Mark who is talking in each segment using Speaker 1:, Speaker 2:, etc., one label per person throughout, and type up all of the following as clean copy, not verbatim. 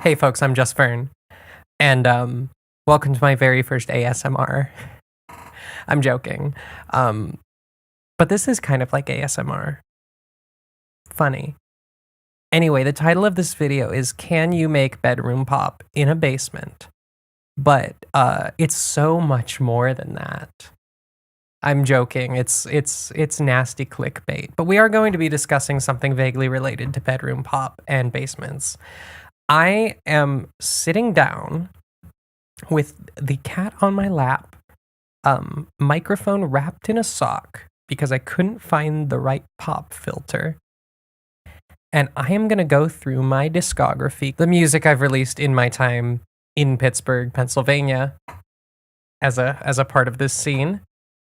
Speaker 1: Hey folks, I'm just Fern, and welcome to my very first ASMR. I'm joking, um, but this is kind of like ASMR. Funny. Anyway, the title of this video is "Can You Make Bedroom Pop in a Basement?" But it's so much more than that. I'm joking. It's nasty clickbait, but we are going to be discussing something vaguely related to bedroom pop and basements. I am sitting down with the cat on my lap, microphone wrapped in a sock because I couldn't find the right pop filter. And I am going to go through my discography, the music I've released in my time in Pittsburgh, Pennsylvania, as a part of this scene.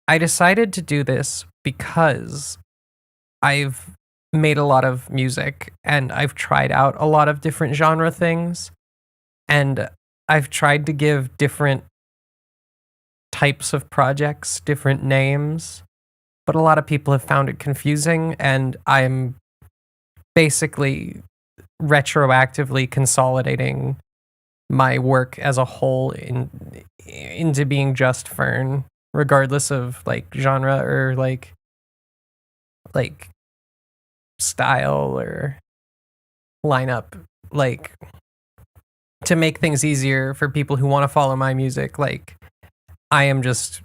Speaker 1: I decided to do this because I've made a lot of music and I've tried out a lot of different genre things, and I've tried to give different types of projects different names, but a lot of people have found it confusing, and I'm basically retroactively consolidating my work as a whole into being just Fern, regardless of like genre or like style or lineup, like to make things easier for people who want to follow my music. Like I am just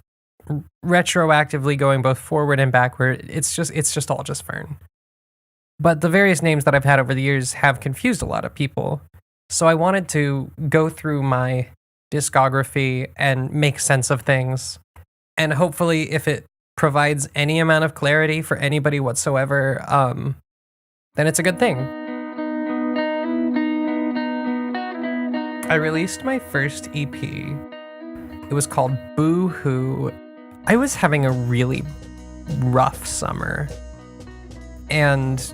Speaker 1: retroactively going both forward and backward. It's just all just Fern. But the various names that I've had over the years have confused a lot of people. So I wanted to go through my discography and make sense of things. And hopefully if it provides any amount of clarity for anybody whatsoever, then it's a good thing. I released my first EP. It was called Boo Hoo. I was having a really rough summer, and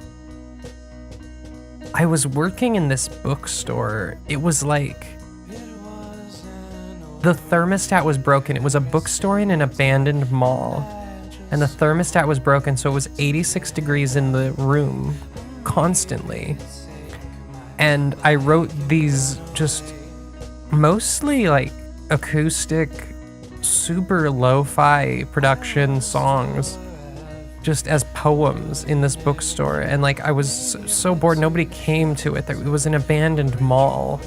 Speaker 1: I was working in this bookstore. It was like the thermostat was broken. It was a bookstore in an abandoned mall, and the thermostat was broken, so it was 86 degrees in the room constantly. And I wrote these just mostly like acoustic, super lo-fi production songs just as poems in this bookstore. And like I was so bored, nobody came to it. It was an abandoned mall.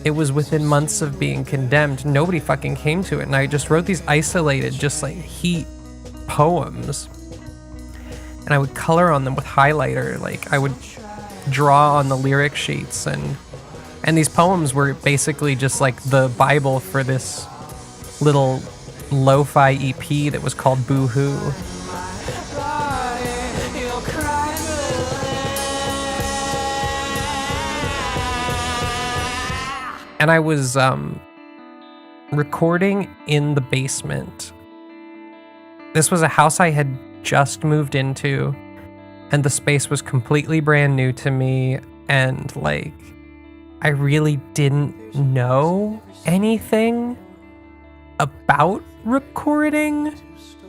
Speaker 1: It was within months of being condemned. Nobody fucking came to it. And I just wrote these isolated, just like heat poems. And I would color on them with highlighter. Like I would draw on the lyric sheets, and these poems were basically just like the Bible for this little lo-fi EP that was called Boo Hoo. And I was recording in the basement. This was a house I had just moved into, and the space was completely brand new to me, and like I really didn't know anything about recording.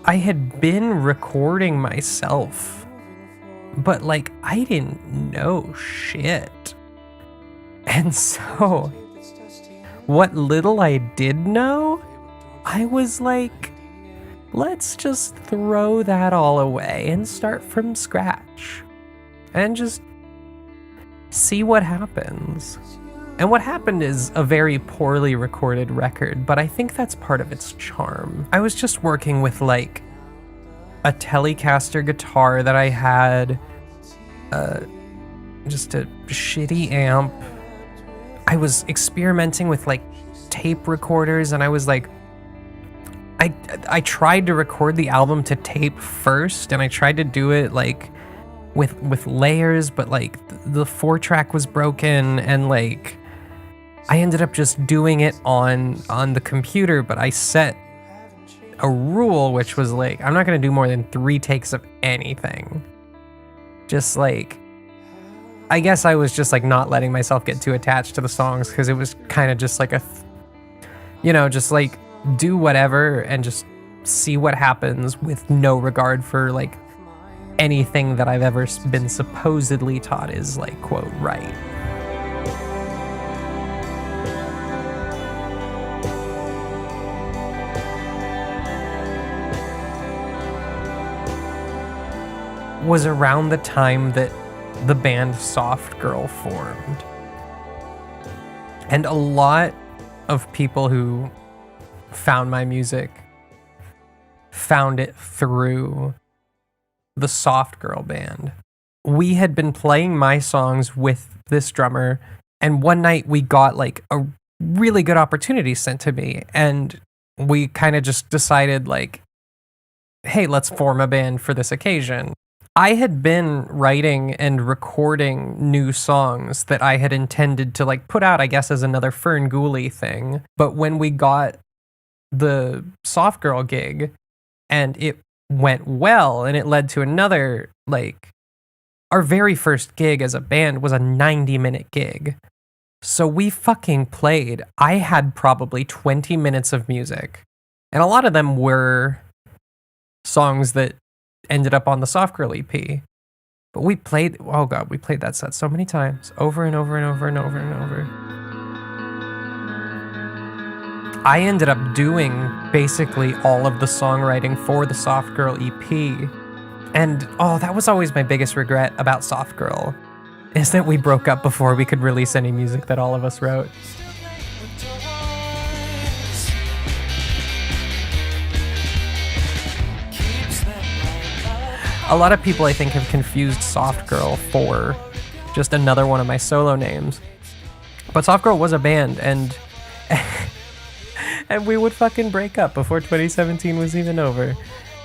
Speaker 1: I had been recording myself, but like I didn't know shit. And so what little I did know, I was like, let's just throw that all away and start from scratch and just see what happens. And what happened is a very poorly recorded record, but I think that's part of its charm. I was just working with like a Telecaster guitar that I had, just a shitty amp. I was experimenting with like tape recorders, and I was like, I tried to record the album to tape first, and I tried to do it like with layers, but like the 4-track was broken, and like I ended up just doing it on the computer. But I set a rule, which was like, I'm not gonna do more than 3 takes of anything. Just like, I guess I was just like not letting myself get too attached to the songs, because it was kind of just like just like do whatever and just see what happens, with no regard for like anything that I've ever been supposedly taught is like, quote, right. was around the time that the band Soft Girl formed. And a lot of people who found my music found it through the Soft Girl band. We had been playing my songs with this drummer, and one night we got like a really good opportunity sent to me, and we kind of just decided like, hey, let's form a band for this occasion. I had been writing and recording new songs that I had intended to like put out, I guess, as another Fern Ghoulie thing. But when we got the Soft Girl gig and it went well and it led to another, like, our very first gig as a band was a 90-minute gig. So we fucking played. I had probably 20 minutes of music. And a lot of them were songs that ended up on the Soft Girl EP. But we played, oh god, we played that set so many times, over and over and over and over and over. I ended up doing basically all of the songwriting for the Soft Girl EP. And oh, that was always my biggest regret about Soft Girl, is that we broke up before we could release any music that all of us wrote. A lot of people, I think, have confused Soft Girl for just another one of my solo names. But Soft Girl was a band, and and we would fucking break up before 2017 was even over.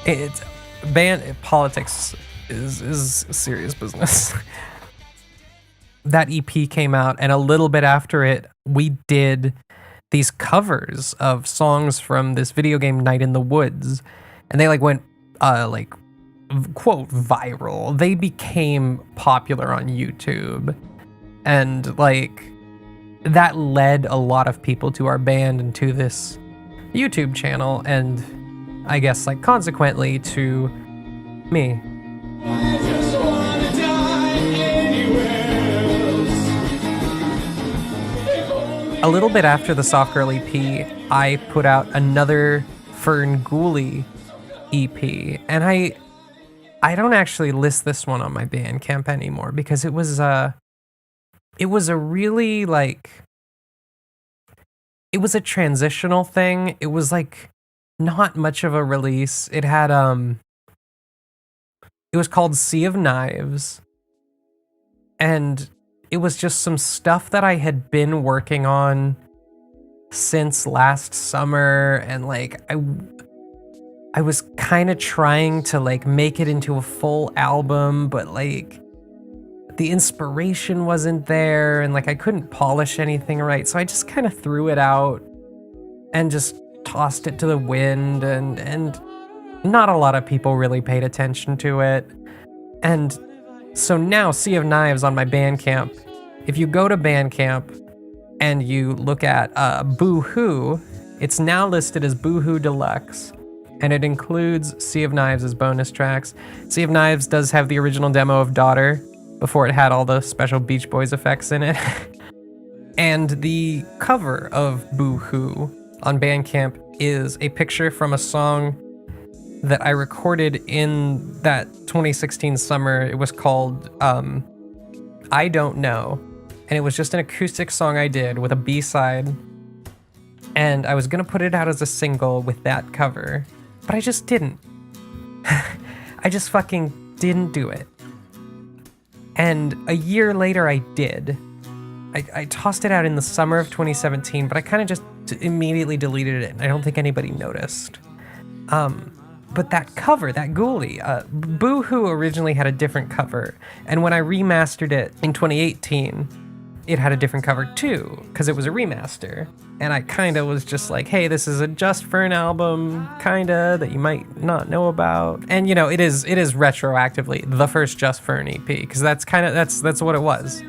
Speaker 1: It's band politics is serious business. That EP came out, and a little bit after it, we did these covers of songs from this video game Night in the Woods, and they like went like quote viral. They became popular on YouTube, and like that led a lot of people to our band and to this YouTube channel, and I guess like consequently to me. A little bit after the Soft Girl EP, I put out another Fern Ghoulie EP, and I don't actually list this one on my Bandcamp anymore because it was a really like, it was a transitional thing. It was like not much of a release. It had it was called Sea of Knives, and it was just some stuff that I had been working on since last summer, and like I was kind of trying to like make it into a full album, but like the inspiration wasn't there, and like I couldn't polish anything right. So I just kind of threw it out and just tossed it to the wind, and not a lot of people really paid attention to it. And so now Sea of Knives on my Bandcamp, if you go to Bandcamp and you look at Boo-Hoo, it's now listed as Boo-Hoo Deluxe, and it includes Sea of Knives as bonus tracks. Sea of Knives does have the original demo of Daughter before it had all the special Beach Boys effects in it. And the cover of Boo-Hoo on Bandcamp is a picture from a song that I recorded in that 2016 summer. It was called I Don't Know, and it was just an acoustic song I did with a B-side, and I was gonna put it out as a single with that cover, but I just didn't. I just fucking didn't do it. And a year later I did. I tossed it out in the summer of 2017, but I kind of just immediately deleted it, and I don't think anybody noticed. But that cover, that Ghoulie, Boo-Hoo originally had a different cover, and when I remastered it in 2018, it had a different cover too, because it was a remaster. And I kind of was just like, hey, this is a Just Fern album, kinda, that you might not know about. And you know, it is retroactively the first Just Fern EP, because that's what it was.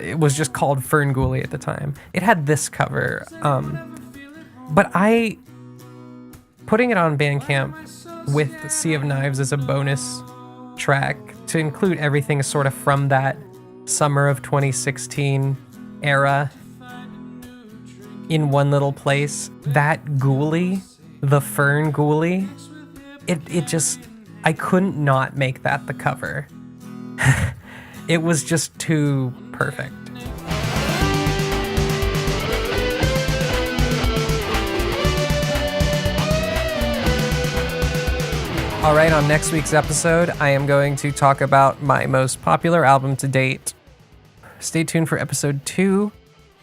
Speaker 1: It was just called Fern Ghoulie at the time. It had this cover, but putting it on Bandcamp with Sea of Knives as a bonus track to include everything sort of from that summer of 2016 era in one little place. That Ghoulie, the Fern Ghoulie, it just I couldn't not make that the cover. It was just too perfect. All right, on next week's episode, I am going to talk about my most popular album to date. Stay tuned for episode 2,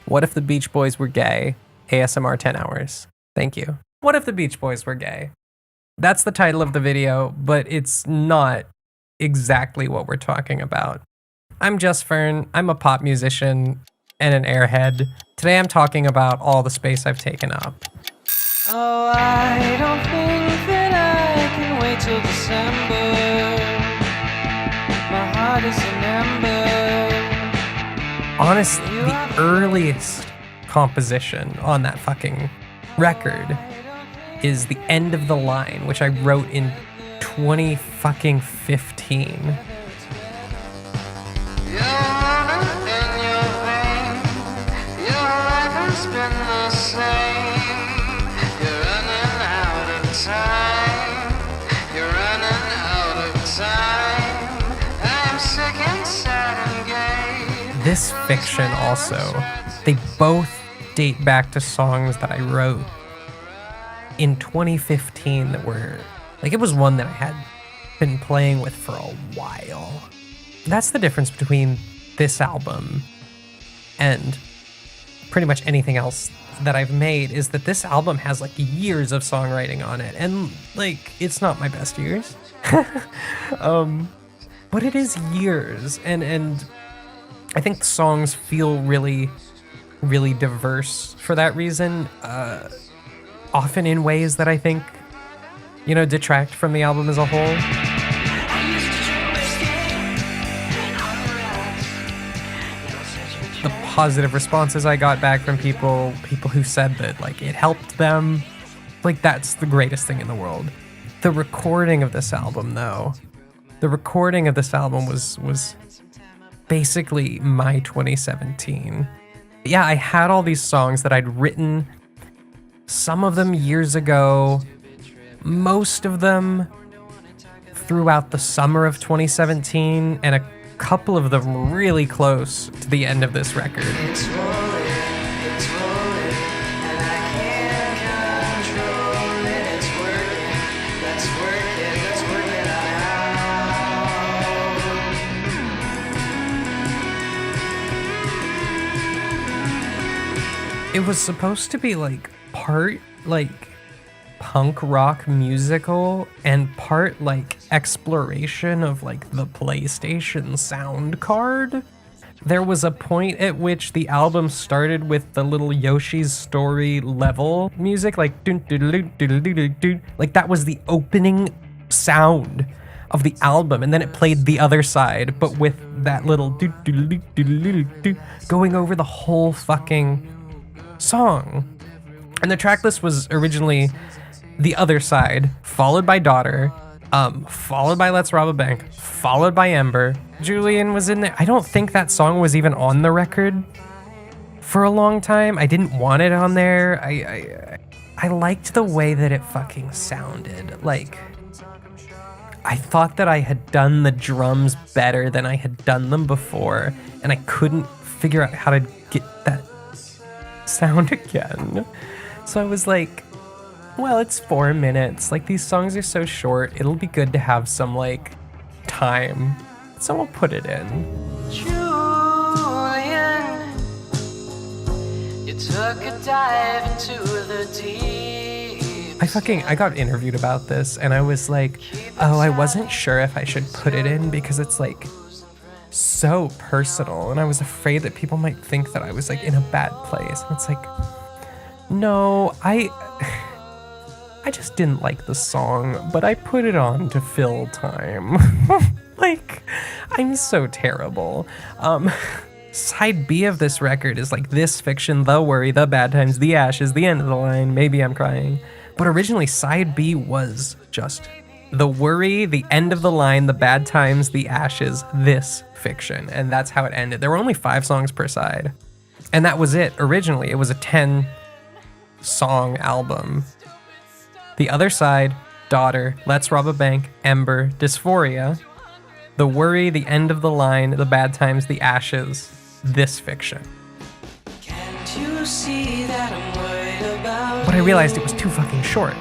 Speaker 1: What If the Beach Boys Were Gay? ASMR 10 hours. Thank you. What if the Beach Boys were gay? That's the title of the video, but it's not exactly what we're talking about. I'm just Fern. I'm a pop musician and an airhead. Today I'm talking about all the space I've taken up.
Speaker 2: Oh, I don't think that I can wait till December. My heart is an ember.
Speaker 1: Honestly, the earliest composition on that fucking record is The End of the Line, which I wrote in 2015. This fiction also, they both date back to songs that I wrote in 2015 that were, like, it was one that I had been playing with for a while. That's the difference between this album and pretty much anything else that I've made, is that this album has like years of songwriting on it, and like, it's not my best years. But it is years, and I think the songs feel really, really diverse for that reason. Often in ways that I think, you know, detract from the album as a whole. The positive responses I got back from people who said that, like, it helped them, like, that's the greatest thing in the world. The recording of this album, though, was basically my 2017. Yeah, I had all these songs that I'd written, some of them years ago, most of them throughout the summer of 2017, and a couple of them really close to the end of this record.
Speaker 2: It's rolling, and I can't control it. It's working, let's work it out.
Speaker 1: It was supposed to be like part like punk rock musical and part like exploration of like the PlayStation sound card. There was a point at which the album started with the little Yoshi's Story level music, like dun, dun, dun, dun, dun, dun, dun. Like that was the opening sound of the album, and then it played the other side, but with that little dun, dun, dun, dun, dun, dun, going over the whole fucking song. And the track list was originally The Other Side, followed by Daughter, followed by Let's Rob a Bank, followed by Ember. Julian was in there. I don't think that song was even on the record for a long time. I didn't want it on there. I liked the way that it fucking sounded. Like, I thought that I had done the drums better than I had done them before, and I couldn't figure out how to get that sound again. So I was like, well, it's 4 minutes. Like, these songs are so short, it'll be good to have some, like, time. So we'll put it in.
Speaker 2: Julian, you took a dive into the deep.
Speaker 1: I got interviewed about this, and I was like, oh, I wasn't sure if I should put it in because it's, like, so personal, and I was afraid that people might think that I was, like, in a bad place. And it's like, no, I just didn't like the song, but I put it on to fill time. Like, I'm so terrible. Side B of this record is like This Fiction, The Worry, The Bad Times, The Ashes, The End of the Line, Maybe I'm Crying. But originally, side B was just The Worry, The End of the Line, The Bad Times, The Ashes, This Fiction. And that's how it ended. There were only 5 songs per side. And that was it originally. It was a 10-song album. The Other Side Daughter, Let's Rob a Bank, Ember, Dysphoria, The Worry, The End of the Line, The Bad Times, The Ashes, This Fiction.
Speaker 2: Can't you see that I'm worried about
Speaker 1: But I realized it was too fucking short.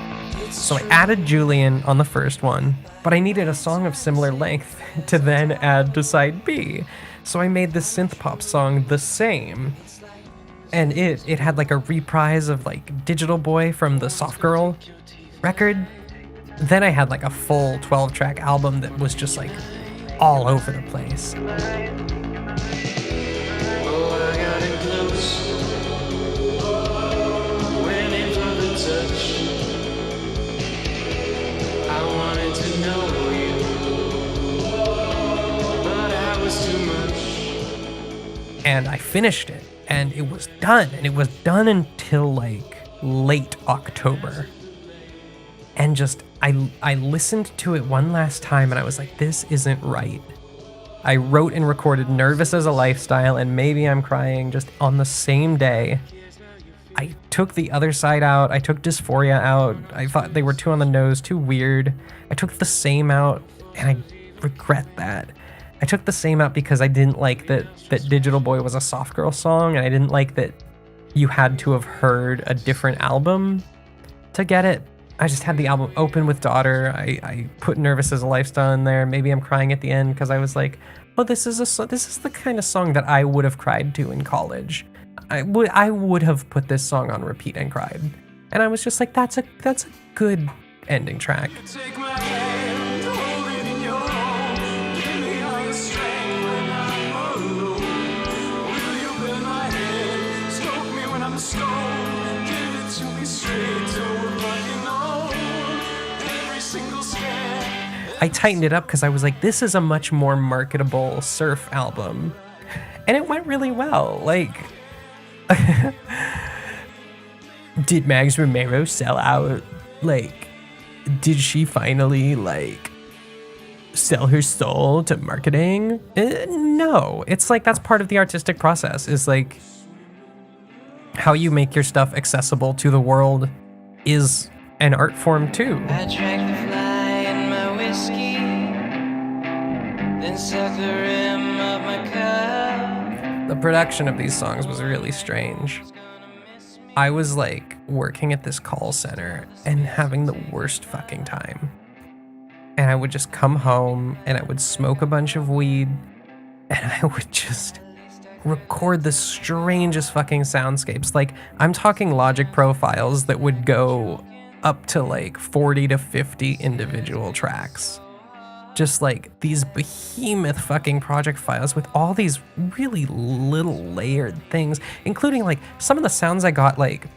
Speaker 1: So I added Julian on the first one, but I needed a song of similar length to then add to side B. So I made the synth pop song The Same. And it had like a reprise of like Digital Boy from the Soft Girl record. Then I had like a full 12-track album that was just like all over the place.
Speaker 2: Oh, I got it close. Went in for the touch. I wanted to know you, but I was too much.
Speaker 1: And I finished it, and it was done. And it was done until like late October. And just, I listened to it one last time and I was like, this isn't right. I wrote and recorded Nervous as a Lifestyle and Maybe I'm Crying just on the same day. I took the other side out. I took Dysphoria out. I thought they were too on the nose, too weird. I took The Same out, and I regret that. I took The Same out because I didn't like that Digital Boy was a Soft Girl song, and I didn't like that you had to have heard a different album to get it. I just had the album open with Daughter. I put Nervous as a Lifestyle in there. Maybe I'm Crying at the end because I was like, well, this is the kind of song that I would have cried to in college. I would have put this song on repeat and cried. And I was just like, that's a good ending track.
Speaker 2: Take my hand, hold it in your own. Give me all your strength when I'm alone. Will you bend my head, stroke me when I'm stoned? Give it to me straight till we're fucking old. Every single step.
Speaker 1: I tightened it up because I was like, this is a much more marketable surf album. And it went really well. Like, did Mags Romero sell out? Like, did she finally, like, sell her soul to marketing? No. It's like, that's part of the artistic process, is like, how you make your stuff accessible to the world is an art form too.
Speaker 2: I drank the fly in my whiskey, then sucked the rim of my cup.
Speaker 1: The production of these songs was really strange. I was like working at this call center and having the worst fucking time. And I would just come home and I would smoke a bunch of weed and I would just record the strangest fucking soundscapes. Like, I'm talking Logic Pro files that would go up to like 40 to 50 individual tracks. Just like these behemoth fucking project files with all these really little layered things, including like some of the sounds I got. Like,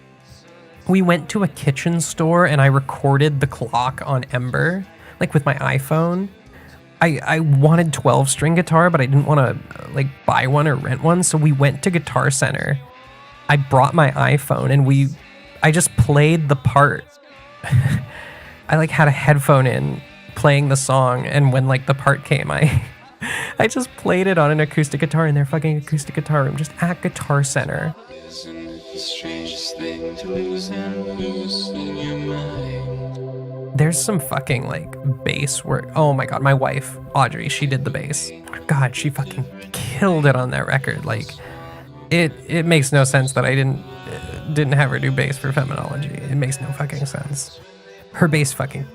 Speaker 1: we went to a kitchen store and I recorded the clock on Ember, like with my iPhone. I wanted 12-string guitar, but I didn't want to like buy one or rent one. So we went to Guitar Center. I brought my iPhone and I just played the part. I like had a headphone in playing the song, and when like the part came, I just played it on an acoustic guitar in their fucking acoustic guitar room, just at Guitar Center.
Speaker 2: Isn't it the strangest thing to lose and lose in your mind?
Speaker 1: There's some fucking like bass work. Oh my god, my wife Audrey, she did the bass. God, she fucking killed it on that record. Like, it makes no sense that I didn't have her do bass for Feminology. It makes no fucking sense. Her bass fucking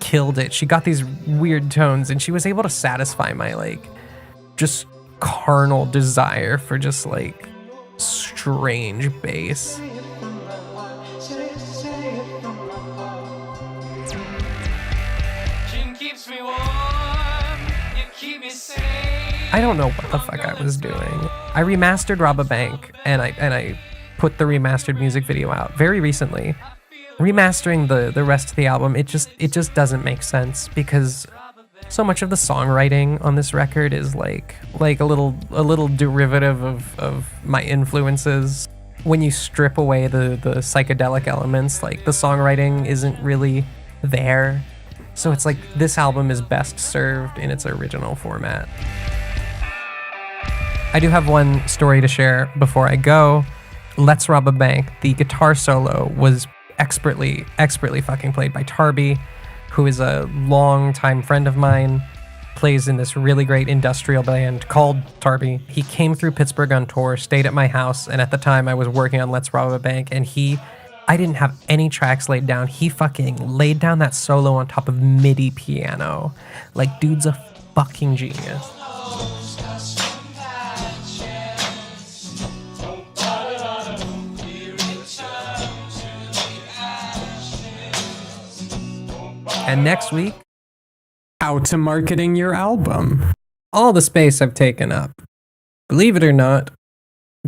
Speaker 1: killed it. She got these weird tones and she was able to satisfy my like just carnal desire for just like strange bass.
Speaker 2: Gin keeps me warm, you keep me safe.
Speaker 1: I don't know what the fuck I was doing. I remastered Rob a Bank and I put the remastered music video out very recently. Remastering the rest of the album, it just doesn't make sense because so much of the songwriting on this record is like a little derivative of my influences. When you strip away the psychedelic elements, like the songwriting isn't really there. So it's like this album is best served in its original format. I do have one story to share before I go. Let's Rob a Bank, the guitar solo was expertly fucking played by Tarby. who is a longtime friend of mine, plays in this really great industrial band called Tarby. He came through Pittsburgh on tour, stayed at my house, and at the time I was working on Let's Rob a Bank, and I didn't have any tracks laid down. He fucking laid down that solo on top of MIDI piano. Like, dude's a fucking genius. And next week, how to marketing your album. All the space I've taken up, believe it or not,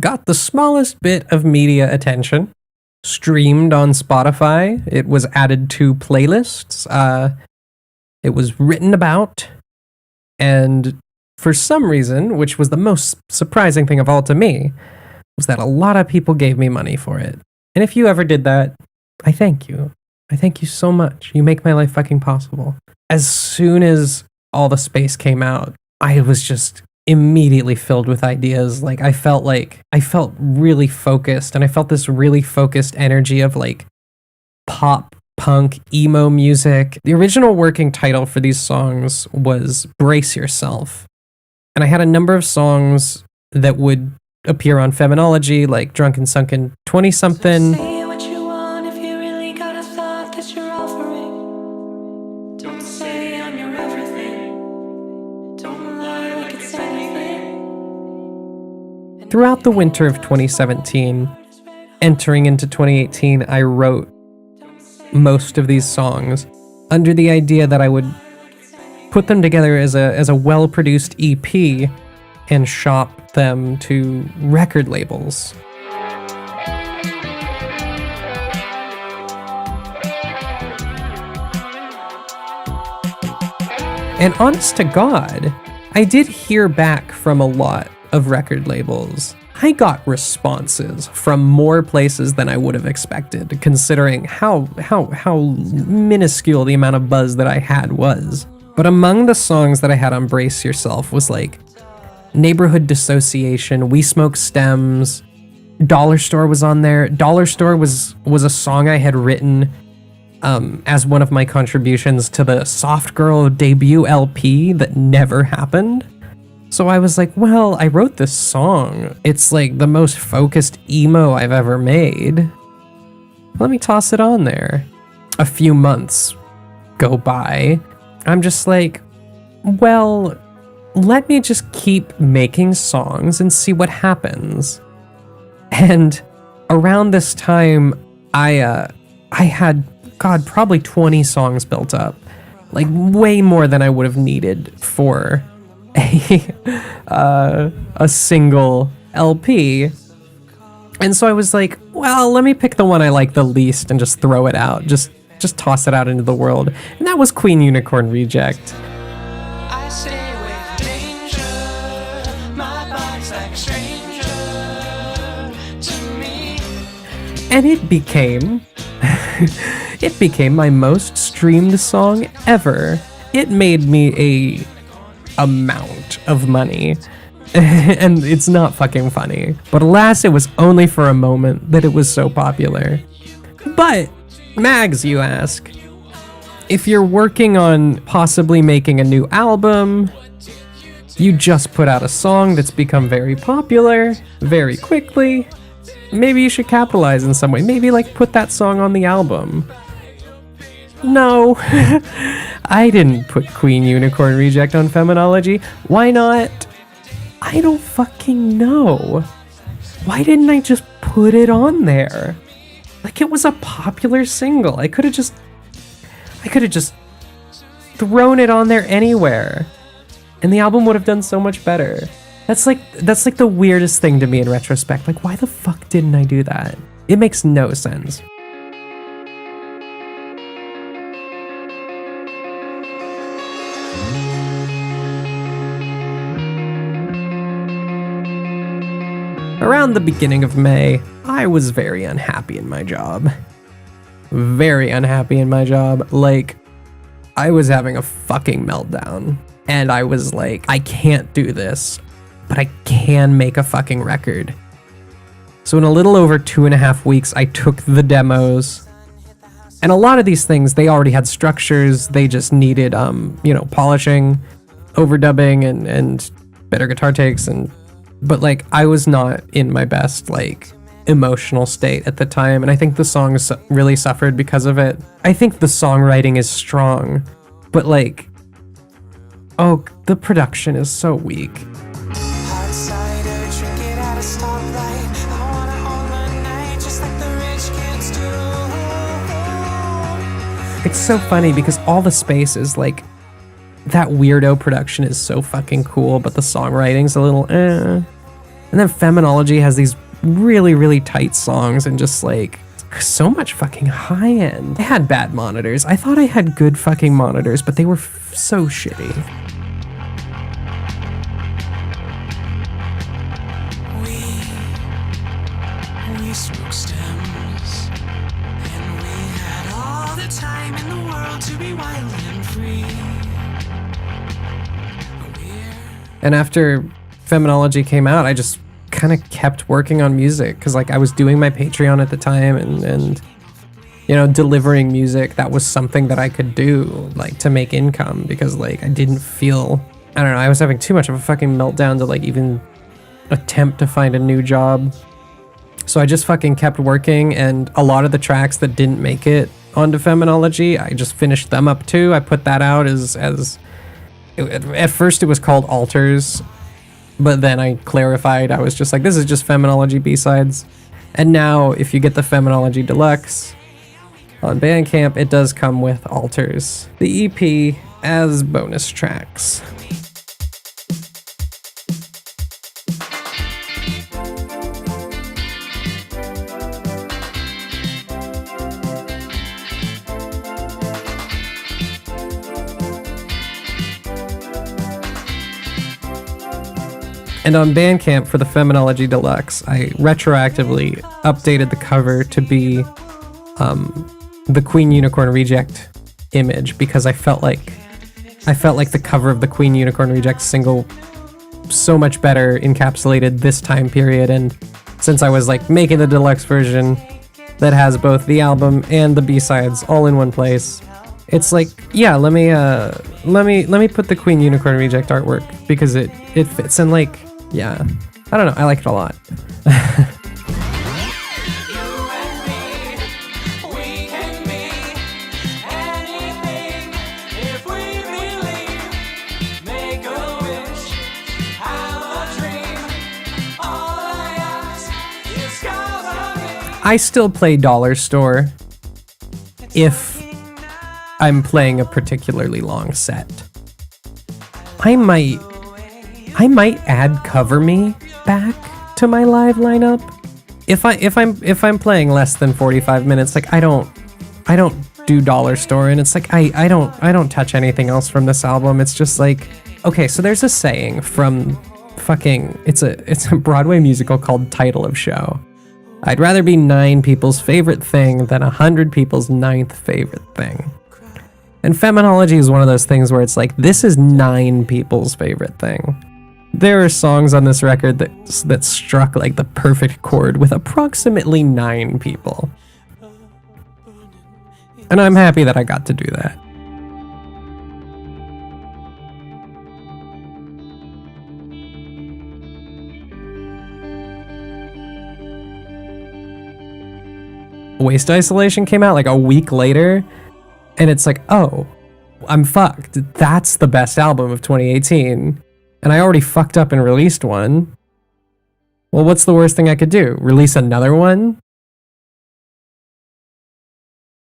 Speaker 1: got the smallest bit of media attention. Streamed on Spotify. It was added to playlists. It was written about. And for some reason, which was the most surprising thing of all to me, was that a lot of people gave me money for it. And if you ever did that, I thank you. I thank you so much. You make my life fucking possible. As soon as all the space came out, I was just immediately filled with ideas. Like, I felt really focused, and I felt this really focused energy of like pop, punk, emo music. The original working title for these songs was Brace Yourself. And I had a number of songs that would appear on Feminology, like Drunken Sunken 20-something.
Speaker 2: Say what you want if you really got a thought that you're offering. Don't say I'm your everything. Don't lie like it's anything.
Speaker 1: Throughout the winter of 2017, entering into 2018, I wrote most of these songs under the idea that I would put them together as a well-produced EP and shop them to record labels. And honest to God, I did hear back from a lot of record labels. I got responses from more places than I would have expected, considering how minuscule the amount of buzz that I had was. But among the songs that I had on Brace Yourself was like Neighborhood Dissociation, We Smoke Stems, Dollar Store was on there. Dollar Store was a song I had written as one of my contributions to the Soft Girl debut LP that never happened. So I was like, well, I wrote this song. It's like the most focused emo I've ever made. Let me toss it on there. A few months go by. I'm just like, well, let me just keep making songs and see what happens. And around this time, I had, God, probably 20 songs built up. Like way more than I would have needed for a single LP. And so I was like, well, let me pick the one I like the least and just throw it out. Just toss it out into the world. And that was Queen Unicorn Reject.
Speaker 2: I stay with danger. My body's like a stranger to me.
Speaker 1: And it became my most streamed song ever. It made me a amount of money. And it's not fucking funny. But alas, it was only for a moment that it was so popular. But, Mags, you ask, if you're working on possibly making a new album, you just put out a song that's become very popular very quickly, maybe you should capitalize in some way. Maybe like put that song on the album. No, I didn't put Queen Unicorn Reject on Feminology. Why not? I don't fucking know. Why didn't I just put it on there? Like, it was a popular single. I could have just thrown it on there anywhere, and the album would have done so much better. That's like the weirdest thing to me in retrospect. Like, why the fuck didn't I do that? It makes no sense. Around the beginning of May, I was very unhappy in my job. Very unhappy in my job. Like, I was having a fucking meltdown. And I was like, I can't do this, but I can make a fucking record. So in a little over 2.5 weeks, I took the demos And a lot of these things, they already had structures. They just needed, polishing, overdubbing, and better guitar takes. But like, I was not in my best, like, emotional state at the time. And I think the songs really suffered because of it. I think the songwriting is strong, but like, the production is so weak.
Speaker 2: Hot cider, drink it at a stoplight. I wanna hold my night just like the rich kids do.
Speaker 1: It's so funny because all the space is like, that weirdo production is so fucking cool, but the songwriting's a little eh. And then Feminology has these really, really tight songs and just like so much fucking high end. I had bad monitors. I thought I had good fucking monitors, but they were so shitty.
Speaker 2: We smoke stems, and we had all the time in the world to be wild and free.
Speaker 1: And after Feminology came out, I just kind of kept working on music because like I was doing my Patreon at the time and delivering music. That was something that I could do like to make income because like I didn't feel, I don't know, I was having too much of a fucking meltdown to like even attempt to find a new job. So I just fucking kept working, and a lot of the tracks that didn't make it onto Feminology, I just finished them up too. I put that out as at first it was called Alters, but then I clarified. I was just like, this is just Feminology B-sides. And now if you get the Feminology Deluxe on Bandcamp, it does come with Alters, the EP, as bonus tracks. And on Bandcamp for the Feminology Deluxe, I retroactively updated the cover to be the Queen Unicorn Reject image because I felt like the cover of the Queen Unicorn Reject single so much better encapsulated this time period. And since I was like making the deluxe version that has both the album and the B-sides all in one place, it's like, yeah, let me put the Queen Unicorn Reject artwork because it fits. And like, yeah, I don't know, I like it a lot. I still play Dollar Store if I'm playing a particularly long set. I might add Cover Me back to my live lineup if I'm playing less than 45 minutes. Like I don't do Dollar Store, and it's like I don't touch anything else from this album. It's just like, okay, so there's a saying from fucking it's a Broadway musical called Title of Show. I'd rather be 9 people's favorite thing than 100 people's 9th favorite thing. And Feminology is one of those things where it's like, this is 9 people's favorite thing. There are songs on this record that struck like the perfect chord with approximately 9 people. And I'm happy that I got to do that. Waste Isolation came out like a week later, and it's like, oh, I'm fucked. That's the best album of 2018, and I already fucked up and released one. Well, what's the worst thing I could do? Release another one?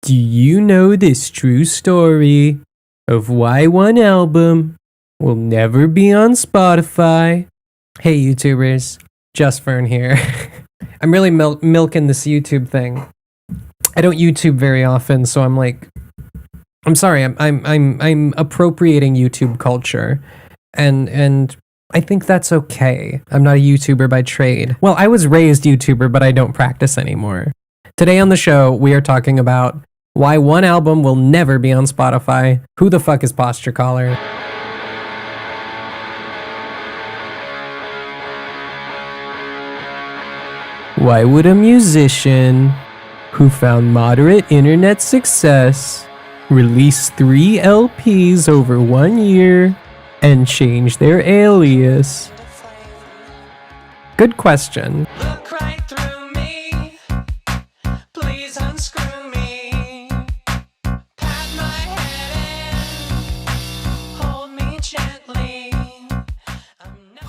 Speaker 1: Do you know this true story of why one album will never be on Spotify? Hey YouTubers, just Fern here. I'm really milking this YouTube thing. I don't YouTube very often, so I'm like, I'm sorry, I'm appropriating YouTube culture, and I think that's okay. I'm not a YouTuber by trade. Well, I was raised YouTuber, but I don't practice anymore. Today on the show, we are talking about why one album will never be on Spotify. Who the fuck is Posture Caller? Why would a musician who found moderate internet success, released 3 LPs over 1 year, and changed their alias? Good question.
Speaker 2: Look right through me. Please unscrew me. Pat my head and hold me gently.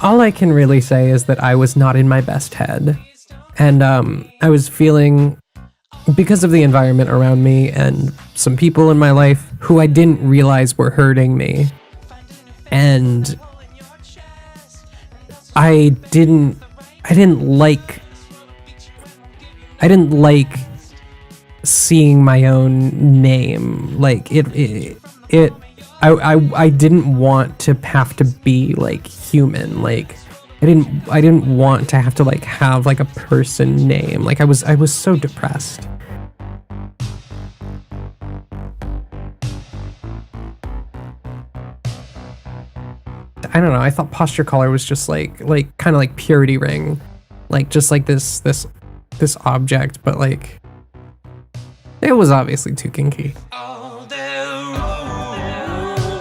Speaker 1: All I can really say is that I was not in my best head. And I was feeling, because of the environment around me and some people in my life who I didn't realize were hurting me. And I didn't like seeing my own name. Like I didn't want to have to be like human. Like I didn't want to have to like have like a person name. Like I was so depressed. I don't know. I thought posture collar was just like kind of like purity ring, like just like this object, but like it was obviously too kinky.
Speaker 2: All the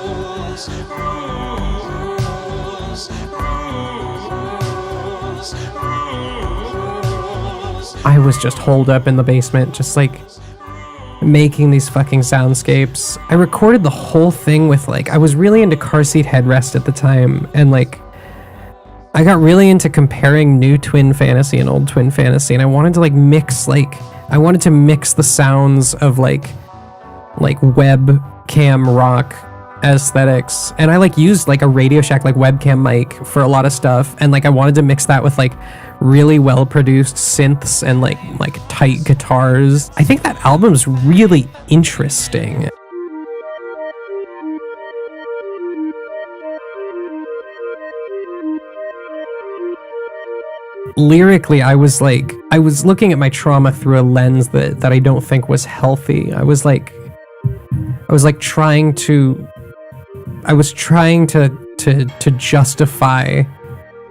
Speaker 2: rules, rules.
Speaker 1: I was just holed up in the basement, just like making these fucking soundscapes. I recorded the whole thing with like, I was really into car seat headrest at the time, and like I got really into comparing new Twin Fantasy and old Twin Fantasy, and I wanted to like mix the sounds of like webcam rock aesthetics, and I like used like a Radio Shack like webcam mic for a lot of stuff, and like I wanted to mix that with like really well produced synths and like tight guitars. I think that album's really interesting. Lyrically, I was looking at my trauma through a lens that I don't think was healthy. I was trying to justify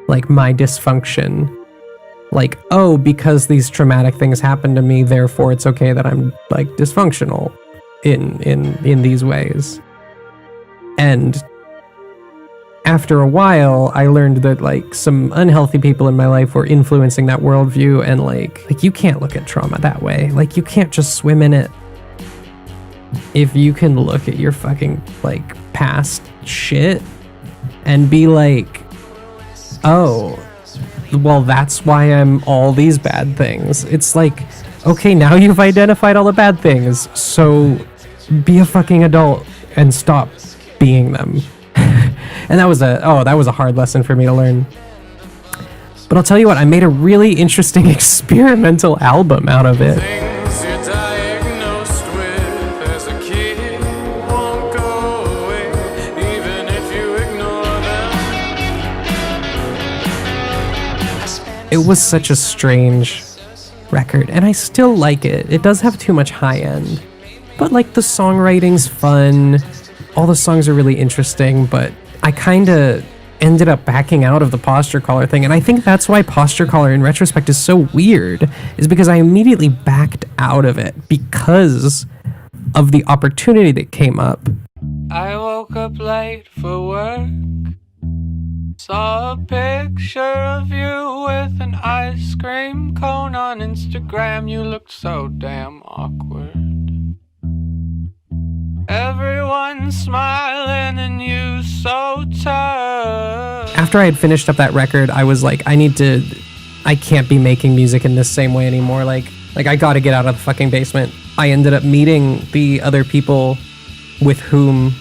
Speaker 1: like my dysfunction. Like, oh, because these traumatic things happened to me, therefore it's okay that I'm like dysfunctional in these ways. And after a while, I learned that like some unhealthy people in my life were influencing that worldview, and like you can't look at trauma that way. Like you can't just swim in it. If you can look at your fucking like past shit and be like, oh, well, that's why I'm all these bad things. It's like, okay, now you've identified all the bad things, so be a fucking adult and stop being them. And that was a hard lesson for me to learn. But I'll tell you what, I made a really interesting experimental album out of it.
Speaker 2: Things you're diagnosed with as a kid won't go away, even if you ignore them.
Speaker 1: It was such a strange record, and I still like it. It does have too much high end, but like the songwriting's fun. All the songs are really interesting, but I kind of ended up backing out of the posture collar thing, and I think that's why posture collar in retrospect is so weird, is because I immediately backed out of it because of the opportunity that came up.
Speaker 2: I woke up late for work. Saw a picture of you with an ice cream cone on Instagram. You looked so damn awkward. Everyone's smiling and you so tough.
Speaker 1: After I had finished up that record, I was like, I can't be making music in this same way anymore. Like I gotta get out of the fucking basement. I ended up meeting the other people with whom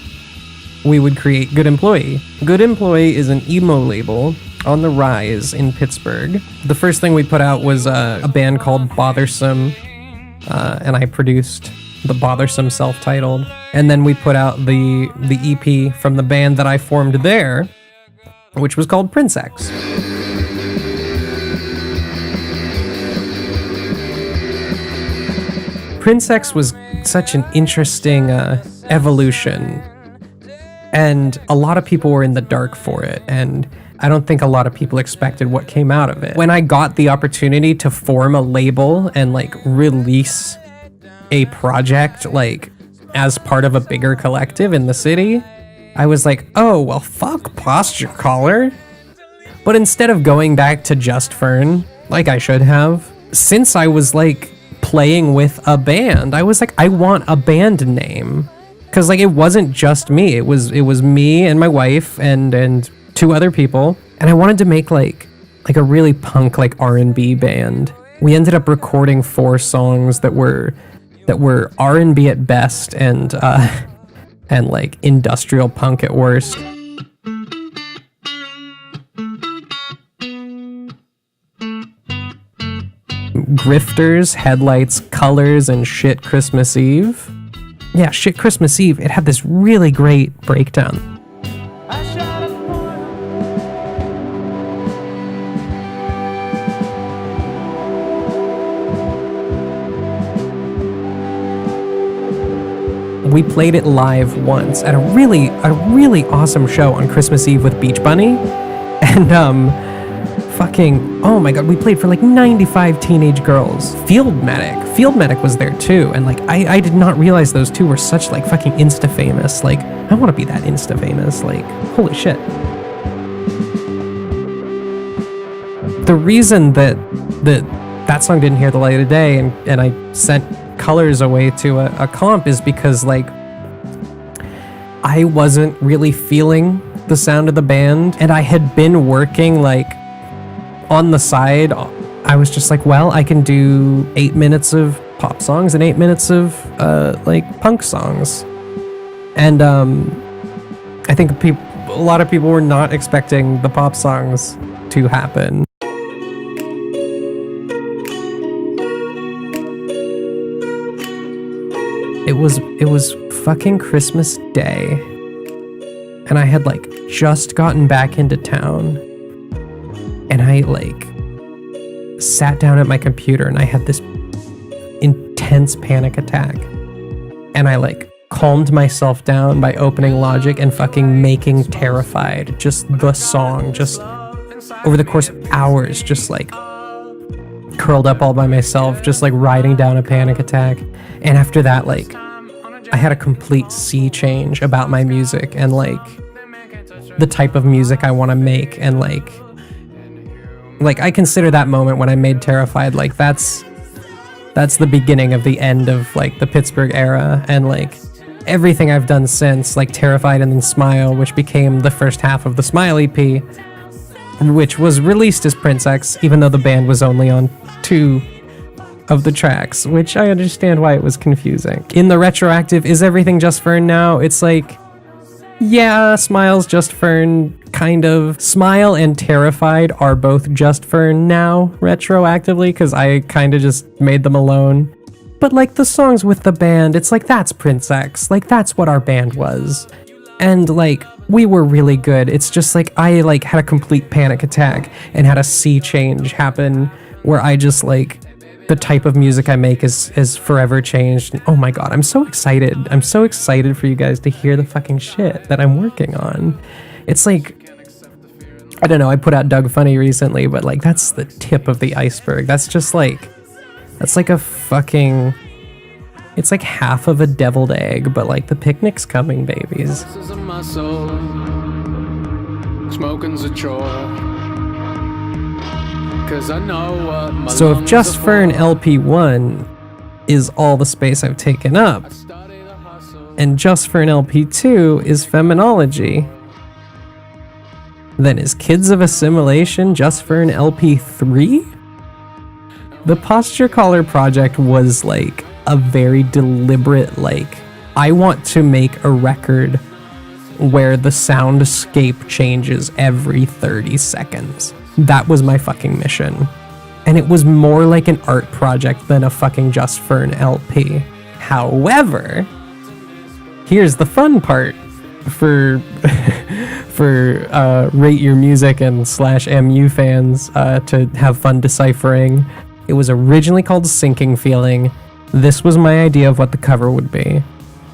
Speaker 1: we would create Good Employee. Good Employee is an emo label on the rise in Pittsburgh. The first thing we put out was a band called Bothersome, and I produced the Bothersome self-titled. And then we put out the EP from the band that I formed there, which was called Prince X. Prince X was such an interesting evolution, and a lot of people were in the dark for it, and I don't think a lot of people expected what came out of it. When I got the opportunity to form a label and like release a project like as part of a bigger collective in the city, I was like, oh, well, fuck Posture Collar. But instead of going back to just Fern, like I should have, since I was like playing with a band, I was like, I want a band name. Cause like it wasn't just me. It was me and my wife and 2 other people. And I wanted to make like a really punk like R&B band. We ended up recording 4 songs that were R&B at best and like industrial punk at worst. Grifters, Headlights, Colors, and Shit Christmas Eve. Yeah, Shit Christmas Eve, it had this really great breakdown. We played it live once at a really awesome show on Christmas Eve with Beach Bunny. And oh my god, we played for like 95 teenage girls. Field Medic was there too, and like I did not realize those 2 were such like fucking insta famous. Like I want to be that insta famous. Like holy shit. The reason that song didn't hear the light of day and I sent Colors away to a comp is because like I wasn't really feeling the sound of the band, and I had been working like on the side. I was just like, well, I can do 8 minutes of pop songs and 8 minutes of like punk songs. And I think a lot of people were not expecting the pop songs to happen. It was fucking Christmas Day, and I had like just gotten back into town, and I like sat down at my computer and I had this intense panic attack, and I like calmed myself down by opening Logic and fucking making Terrified, just the song, just over the course of hours, just like curled up all by myself, just like riding down a panic attack. And after that, like I had a complete sea change about my music and like the type of music I want to make. And like I consider that moment when I made Terrified, like that's the beginning of the end of like the Pittsburgh era. And like everything I've done since, like Terrified and then Smile, which became the first half of the Smile EP, which was released as Prince X, even though the band was only on 2 of the tracks, which I understand why it was confusing. In the retroactive, is everything just Fern now? It's like, yeah, Smile's just Fern, kind of. Smile and Terrified are both just Fern now, retroactively, because I kind of just made them alone. But like the songs with the band, it's like, that's Prince X, like that's what our band was. And like, we were really good. It's just like, I like had a complete panic attack and had a sea change happen where I just like, the type of music I make is forever changed. And oh my god, I'm so excited. I'm so excited for you guys to hear the fucking shit that I'm working on. It's like, I don't know, I put out Doug Funny recently, but like that's the tip of the iceberg. That's just like, that's like a fucking, it's like half of a deviled egg, but like the picnic's coming, babies.
Speaker 2: Smoking's a chore.
Speaker 1: So if Just Fern LP1 is all the space I've taken up, and Just Fern LP2 is Feminology, then is Kids of Assimilation Just Fern LP3? The Posture Collar project was like a very deliberate, like, I want to make a record where the soundscape changes every 30 seconds. That was my fucking mission. And it was more like an art project than a fucking Just Fern LP. However, here's the fun part for Rate Your Music and /MU fans to have fun deciphering. It was originally called Sinking Feeling. This was my idea of what the cover would be.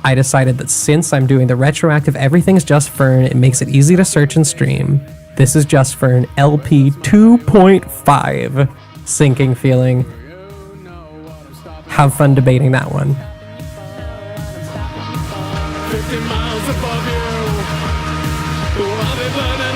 Speaker 1: I decided that since I'm doing the retroactive Everything's Just Fern, it makes it easy to search and stream. This is just for an LP 2.5 sinking feeling. Have fun debating that one.
Speaker 2: 50 miles above you. I'll be burning